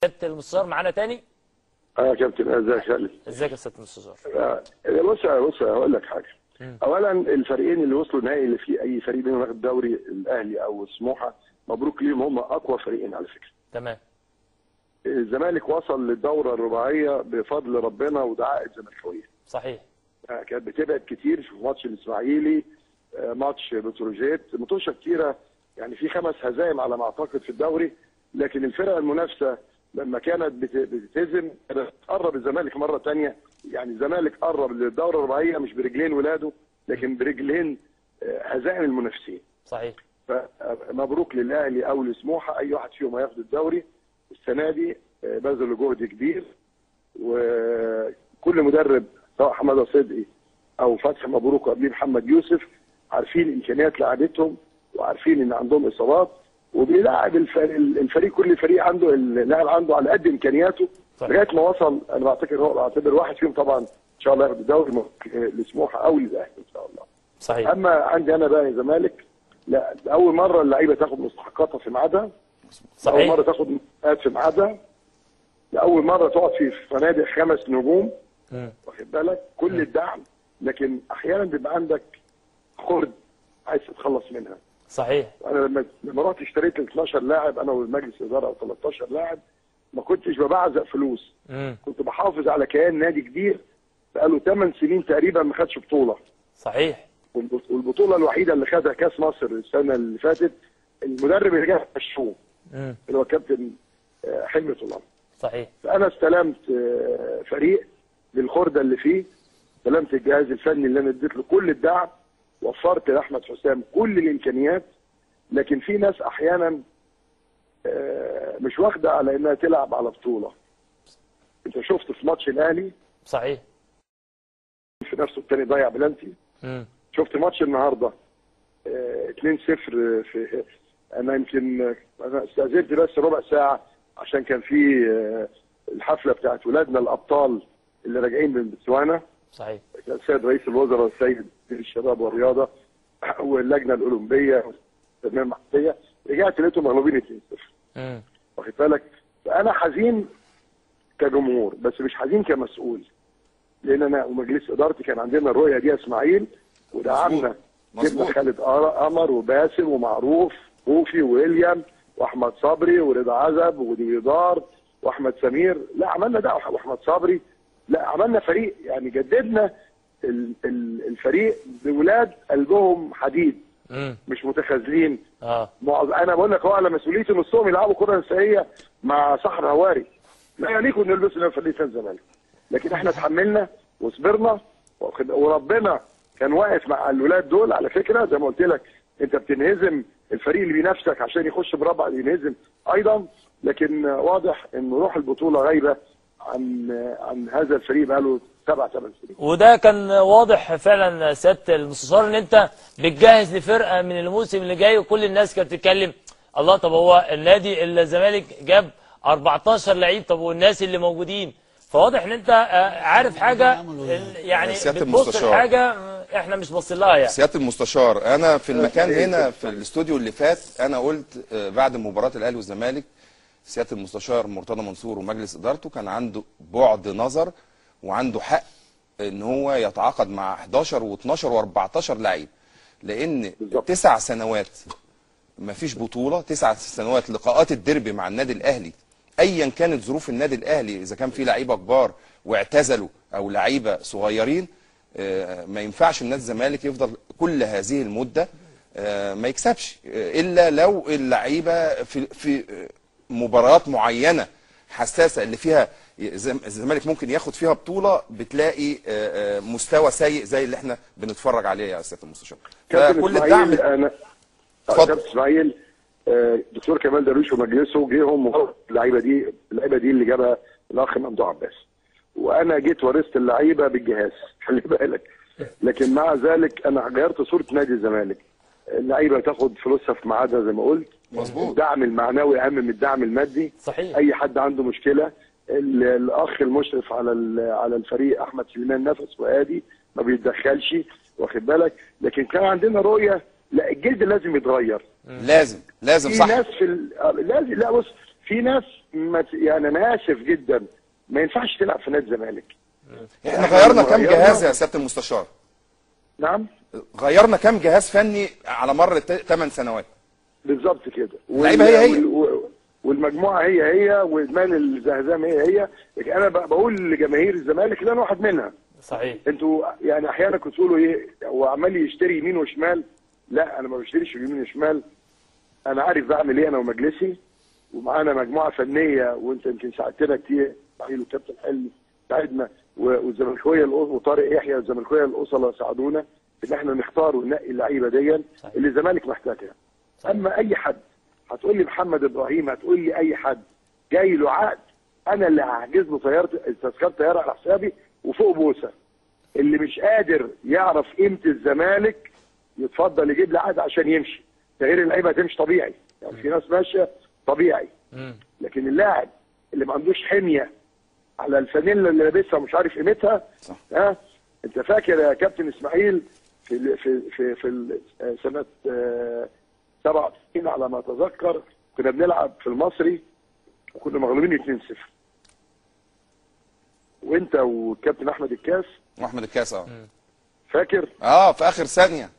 سياده المستشار معانا تاني؟ يا كابتن ازيك يا خالد؟ ازيك يا سياده المستشار؟ بص هقول لك حاجه. اولا الفريقين اللي وصلوا النهائي اللي فيه اي فريق منهم واخد الدوري، الاهلي او سموحه، مبروك ليهم، هم اقوى فريقين على فكره. تمام. الزمالك وصل للدوره الرباعيه بفضل ربنا ودعاء الزملكاويه. صحيح. كانت بتبعد كتير في ماتش الاسماعيلي، ماتش بتروجيت، ماتشات كتيره، يعني في 5 هزايم على ما اعتقد في الدوري، لكن الفرق المنافسه لما كانت بتتهزم كانت تقرب الزمالك مره ثانيه، يعني الزمالك قرب للدوره الرباعيه مش برجلين ولاده لكن برجلين هزائم المنافسين. صحيح. فمبروك للاهلي او لسموحه، اي واحد فيهم هياخد الدوري السنه دي، بذلوا جهد كبير، وكل مدرب سواء حماده صدقي او فتحي مبروك وقبليه محمد يوسف عارفين امكانيات لعبتهم وعارفين ان عندهم اصابات، وبيلاعب الفريق، كل فريق عنده اللاعب عنده على قد امكانياته لغايه ما وصل. انا بعتبر واحد فيهم طبعا ان شاء الله ياخد الدوري لسموحه او للاهلي ان شاء الله. صحيح. اما عندي انا بقى الزمالك، لا، اول مره اللعيبه تاخد مستحقاتها في ميعادها. صحيح. اول مره تاخد مستحقات في ميعادها. لاول مره تقعد في فنادق 5 نجوم. واخد بالك؟ كل الدعم، لكن احيانا بيبقى عندك خرد عايز تتخلص منها. صحيح. انا لما رحت اشتريت 12 لاعب انا والمجلس الاداره، او 13 لاعب، ما كنتش ببعزق فلوس. كنت بحافظ على كيان نادي كبير بقاله 8 سنين تقريبا ما خدش بطوله. صحيح. والبطوله الوحيده اللي خدها كاس مصر السنه اللي فاتت، المدرب اللي جه مشوه اللي هو كابتن حلمي طلال. صحيح. فانا استلمت فريق بالخرده اللي فيه، استلمت الجهاز الفني اللي انا اديت له كل الدعم، وفرت لاحمد حسام كل الامكانيات، لكن في ناس احيانا مش واخده على انها تلعب على بطوله. انت شفت في ماتش الاهلي. صحيح. في نفسه الثاني ضيع بلانتي. شفت ماتش النهارده 2-0 في، انا يمكن انا استاذنت بس ربع ساعه عشان كان في الحفله بتاعت ولادنا الابطال اللي راجعين من بتسوانا. صحيح. كان السيد رئيس الوزراء والسيد الشباب والرياضه واللجنه الاولمبيه والتنميه المحليه، رجعت لقيتهم مغلوبين 2-0. واخد بالك؟ فانا حزين كجمهور، بس مش حزين كمسؤول، لان انا ومجلس ادارتي كان عندنا الرؤيه دي يا اسماعيل، ودعمنا، جبنا خالد قمر وباسم ومعروف ووفي وويليام واحمد صبري ورضا عزب وديدار واحمد سمير، لا عملنا ده، واحمد صبري، لا عملنا فريق، يعني جددنا الفريق بولاد قلبهم حديد، مش متخاذلين. انا بقول لك هو على مسؤوليتي نصهم يلعبوا كره نسائيه مع صحر هواري، لا يليق ان نلبس فريق الزمالك، لكن احنا اتحملنا وصبرنا، وربنا كان واقف مع الولاد دول. على فكره زي ما قلت لك، انت بتنهزم الفريق اللي بينافسك عشان يخش مربع ينهزم ايضا، لكن واضح ان روح البطوله غايبه عن هذا الفريق بقاله 7 8 سنين. وده كان واضح فعلا سياده المستشار، ان انت بتجهز لفرقه من الموسم اللي جاي، وكل الناس كانت بتتكلم الله طب هو النادي الزمالك جاب 14 لعيب، طب والناس اللي موجودين، فواضح ان انت عارف حاجه، يعني بتبص لحاجه احنا مش باصين لها. يعني سياده المستشار، انا في المكان هنا في الاستوديو اللي فات انا قلت بعد مباراه الاهلي والزمالك سياده المستشار مرتضى منصور ومجلس ادارته كان عنده بعد نظر وعنده حق ان هو يتعاقد مع 11 و12 و14 لعيب، لان 9 سنوات ما فيش بطوله، 9 سنوات لقاءات الديربي مع النادي الاهلي ايا كانت ظروف النادي الاهلي، اذا كان في لعيبه كبار واعتزلوا او لعيبه صغيرين، ما ينفعش النادي الزمالك يفضل كل هذه المده ما يكسبش، الا لو اللعيبه في مباريات معينه حساسه اللي فيها الزمالك ممكن ياخد فيها بطوله، بتلاقي مستوى سيء زي اللي احنا بنتفرج عليه يا سياده المستشار. كل الدعم. انا كابتن اسماعيل، دكتور كمال درويش ومجلسه جيهم اللعيبه دي اللي جابها الاخ ممدوح عباس، وانا جيت ورثت اللعيبه بالجهاز، خلي بالك، لكن مع ذلك انا غيرت صوره نادي الزمالك. اللعيبه تاخد فلوسها في ميعادها زي ما قلت، مظبوط. الدعم المعنوي اهم من الدعم المادي. صحيح. اي حد عنده مشكله، الاخ المشرف على الفريق احمد سليمان نفس وادي ما بيتدخلش، واخد بالك، لكن كان عندنا رؤيه، لا الجلد لازم يتغير، لازم في صح. ناس لازم، لا بص، في ناس يعني انا اسف جدا، ما ينفعش تلعب في نادي الزمالك. احنا غيرنا كام جهاز يا سياده المستشار؟ نعم غيرنا كام جهاز فني على مر 8 سنوات؟ بالظبط كده. اللعيبه هي والمجموعه هي واجمال الزهزام هي. لكن انا بقول لجماهير الزمالك اللي انا واحد منها. صحيح. انتوا يعني احيانا كنتوا تقولوا ايه، هو عمال يشتري يمين وشمال. لا انا ما بشتريش يمين وشمال، انا عارف بعمل ايه انا ومجلسي، ومعانا مجموعه فنيه، وانت يمكن ساعدتنا كتير والكابتن حلمي ساعدنا، والزملكاويه وطارق يحيى الزملكاويه الاصله ساعدونا ان احنا نختار وننقي اللعيبه دي اللي الزمالك محتاجها. اما اي حد هتقول لي محمد ابراهيم، هتقول لي اي حد جاي له عقد، انا اللي هحجز له تذكره طياره على حسابي وفوق بوسه. اللي مش قادر يعرف قيمه الزمالك يتفضل يجيب لي عقد عشان يمشي. تغيير اللعيبه هتمشي طبيعي، يعني في ناس ماشيه طبيعي، لكن اللاعب اللي ما عندوش حميه على الفانيلا اللي لابسها ومش عارف قيمتها. صح. ها انت فاكر يا كابتن اسماعيل في سنه 97 على ما اتذكر كنا بنلعب في المصري وكنا مغلوبين 2-0، وانت والكابتن احمد الكاس. واحمد الكاس فاكر؟ في اخر ثانيه.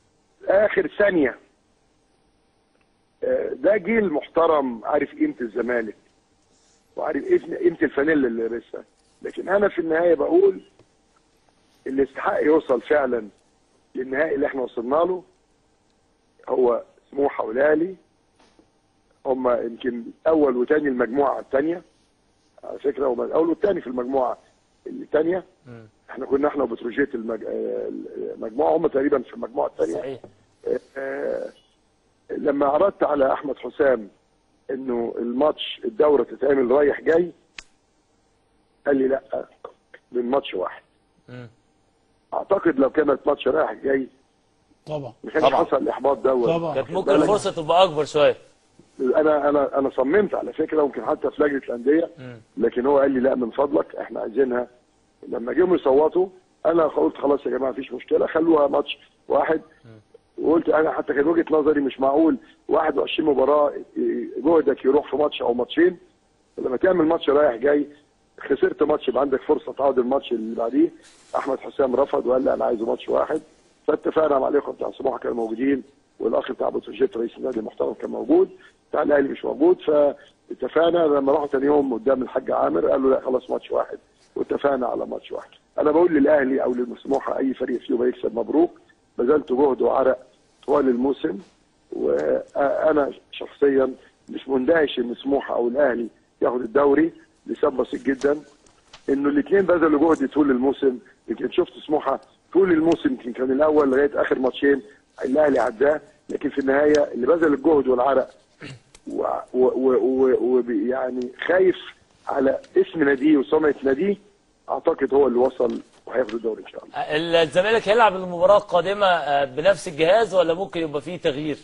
اخر ثانيه. ده جيل محترم عارف قيمه الزمالك وعارف قيمه الفانيلا اللي لابسها. لكن انا في النهايه بقول اللي يستحق يوصل فعلا للنهائي اللي احنا وصلنا له هو سموحه والاهلي. هم يمكن اول وثاني المجموعه الثانيه على فكره، هم الاول والثاني في المجموعه الثانيه. احنا كنا احنا وبتروجيت المجموعه، هم تقريبا في المجموعه الثانيه. صحيح. لما عرضت على احمد حسام انه الماتش الدوره تتعمل رايح جاي، قال لي لا من ماتش واحد. اعتقد لو كانت ماتش رايح جاي طبعا ما كانش حصل الاحباط دوت. طبعا كانت ممكن الفرصه تبقى اكبر شويه. انا صممت على فكره، ممكن حتى في لجنه الانديه، لكن هو قال لي لا من فضلك احنا عايزينها. لما جم يصوتوا انا قلت خلاص يا جماعه مفيش مشكله خلوها ماتش واحد. وقلت انا حتى كان وجهه نظري مش معقول 21 مباراه جهدك يروح في ماتش او ماتشين. لما تعمل ماتش رايح جاي خسرت ماتش يبقى عندك فرصه تعادل الماتش اللي بعديه. احمد حسام رفض وقال لا انا عايزه ماتش واحد. فاتفقنا مع الاخوه بتاع سموحه كانوا موجودين، والاخ بتاع بتروجيت رئيس النادي المحترم كان موجود، بتاع الاهلي مش موجود. فاتفقنا لما رحنا ثاني يوم قدام الحاج عامر قال له لا خلاص ماتش واحد، واتفقنا على ماتش واحد. انا بقول للاهلي او للسموحه اي فريق فيهم يكسب مبروك، بذلت جهد وعرق طوال الموسم. وانا شخصيا مش مندهش ان سموحه او الاهلي ياخد الدوري لسبب بسيط جدا، انه الاثنين بذلوا جهد طول الموسم. يمكن شفت سموحه طول الموسم يمكن كان الاول لغايه اخر ماتشين الاهلي عداه، لكن في النهايه اللي بذل الجهد والعرق ويعني خايف على اسم ناديه وسمعه ناديه، اعتقد هو اللي وصل وهياخد الدوري ان شاء الله. الزمالك هيلعب المباراه القادمه بنفس الجهاز ولا ممكن يبقى فيه تغيير؟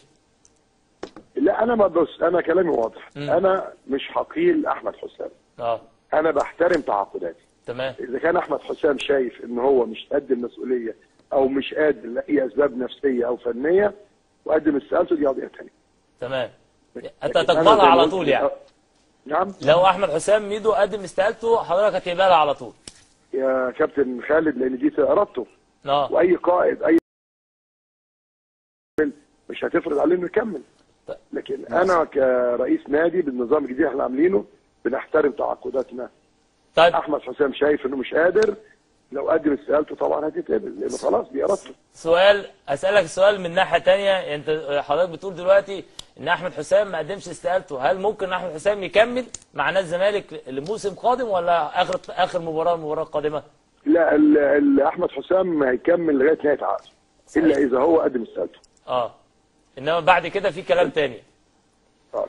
لا انا ما بص، انا كلامي واضح. انا مش هقيل احمد حسام. انا بحترم تعاقداتي. تمام. اذا كان احمد حسام شايف ان هو مش قد المسؤوليه او مش قادر لاي اسباب نفسيه او فنيه وقدم استقالته، دي قضيه ثانيه. تمام. انت هتقبلها على طول يعني؟ نعم. لو احمد حسام ميدو قدم استقالته حضرتك هتقبلها على طول؟ يا كابتن خالد لان دي ارادته. واي قائد اي مش هتفرض عليه انه يكمل. لكن انا كرئيس نادي بالنظام الجديد احنا عاملينه بنحترم تعاقداتنا. طيب احمد حسام شايف انه مش قادر، لو قدم استقالته طبعا هتتقبل لانه خلاص دي ارادته. سؤال اسالك سؤال من ناحيه ثانيه، انت حضرتك بتقول دلوقتي ان احمد حسام ما قدمش استقالته، هل ممكن احمد حسام يكمل مع نادي الزمالك لموسم قادم ولا اخر المباراه القادمه؟ لا احمد حسام هيكمل لغايه نهايه عقده الا اذا هو قدم استقالته. انما بعد كده في كلام تاني.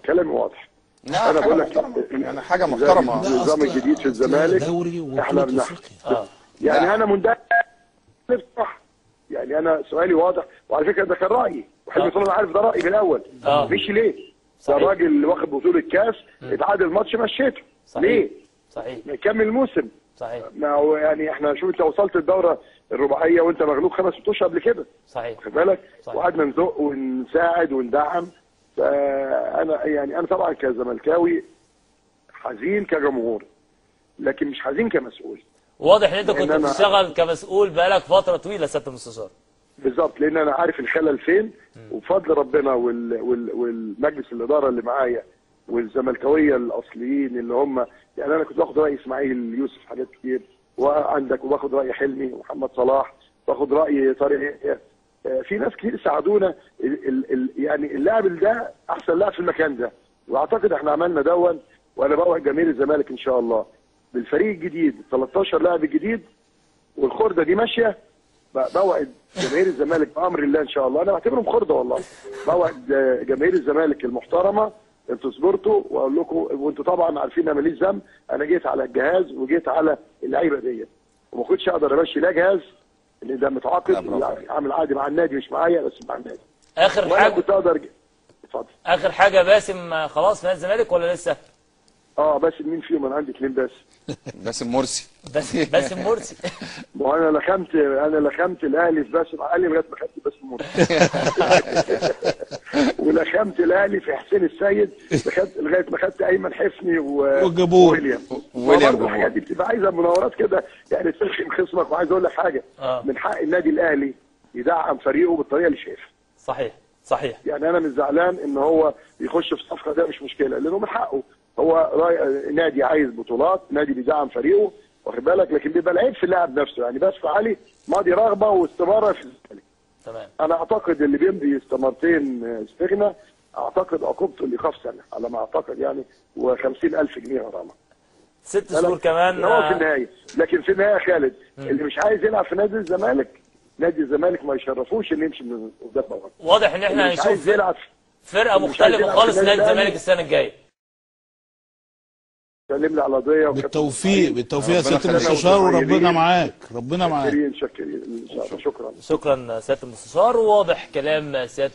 كلامي واضح. لا انا بقول لك يعني حاجه محترمه. النظام الجديد في الزمالك احنا يعني انا مندهش صح. يعني انا سؤالي واضح، وعلى فكره ده كان رايي، وحلمي طلع عارف ده رايي من الاول. مفيش ليه؟ ده الراجل اللي واخد بطوله الكاس اتعادل ماتش مشيته. ليه؟ صحيح. يكمل الموسم. صحيح. ما هو يعني احنا شوف انت وصلت الدوره الرباعيه وانت مغلوب 5 ماتشات قبل كده. صحيح. خد بالك؟ وقعدنا نزق ونساعد وندعم. فانا يعني انا طبعا كزملكاوي حزين كجمهور، لكن مش حزين كمسؤول. واضح ان انت كنت لأن أنا- بتشتغل كمسؤول بقالك فتره طويله يا سياده المستشار. بالظبط، لان انا عارف الخلل فين، وبفضل ربنا والمجلس الاداره اللي معايا والزملكاويه الاصليين اللي هم، يعني انا كنت باخد راي اسماعيل يوسف في حاجات كتير، وعندك وباخد راي حلمي ومحمد صلاح، باخد راي طارق، في ناس كتير ساعدونا. يعني اللاعب ده احسن لاعب في المكان ده، واعتقد احنا عملنا دون. وانا بوعد جماهير الزمالك ان شاء الله بالفريق الجديد 13 لاعب الجديد والخرده دي ماشيه، بوعد جماهير الزمالك بامر الله ان شاء الله، انا بعتبرهم خرده والله. بوعد جماهير الزمالك المحترمه، انتوا صبرتوا، واقول لكم وانتوا طبعا عارفين انا ماليش ذنب، انا جيت على الجهاز وجيت على اللعيبه ديت، وما كنتش اقدر امشي لا جهاز اللي ده متعاقد عامل عادي مع النادي، مش معايا بس مع النادي. اخر وانا حاجه كنت اقدر اتفضل. اخر حاجه باسم خلاص في نادي الزمالك ولا لسه؟ بس مين فيهم؟ انا عندي اثنين بس. باسم مرسي. باسم مرسي. ما هو انا لخمت الاهلي في باسم علي لغايه ما خدت باسم مرسي. ولخمت الاهلي في حسين السيد لغايه ما خدت ايمن حفني وجابور ويليام. الحاجات دي بتبقى عايزه مناورات كده، يعني تسخن خصمك. وعايز اقول لك حاجه، من حق النادي الاهلي يدعم فريقه بالطريقه اللي شايفها. صحيح. يعني انا مش زعلان ان هو يخش في صفقه، ده مش مشكله لانه من حقه. هو نادي عايز بطولات، نادي بيدعم فريقه، واخد بالك، لكن بيبقى العيب في اللاعب نفسه. يعني بس علي ماضي رغبه واستماره في الزمالك. تمام. انا اعتقد اللي بيمضي استمارتين استغنى، اعتقد عقوبته الايقاف سنه على ما اعتقد يعني، و50,000 جنيه غرامه. 6 شهور كمان. هو في النهايه، لكن في النهايه خالد اللي مش عايز يلعب في نادي الزمالك، نادي الزمالك ما يشرفوش اللي يمشي من قدام بوابه. واضح ان احنا هنشوف فرقه مختلفه خالص نادي الزمالك السنه الجايه. سلم لي على قضيه. بالتوفيق يا سياده المستشار، وربنا معاك. ربنا معاك. شكرا. شكرا سياده المستشار. وواضح كلام سياده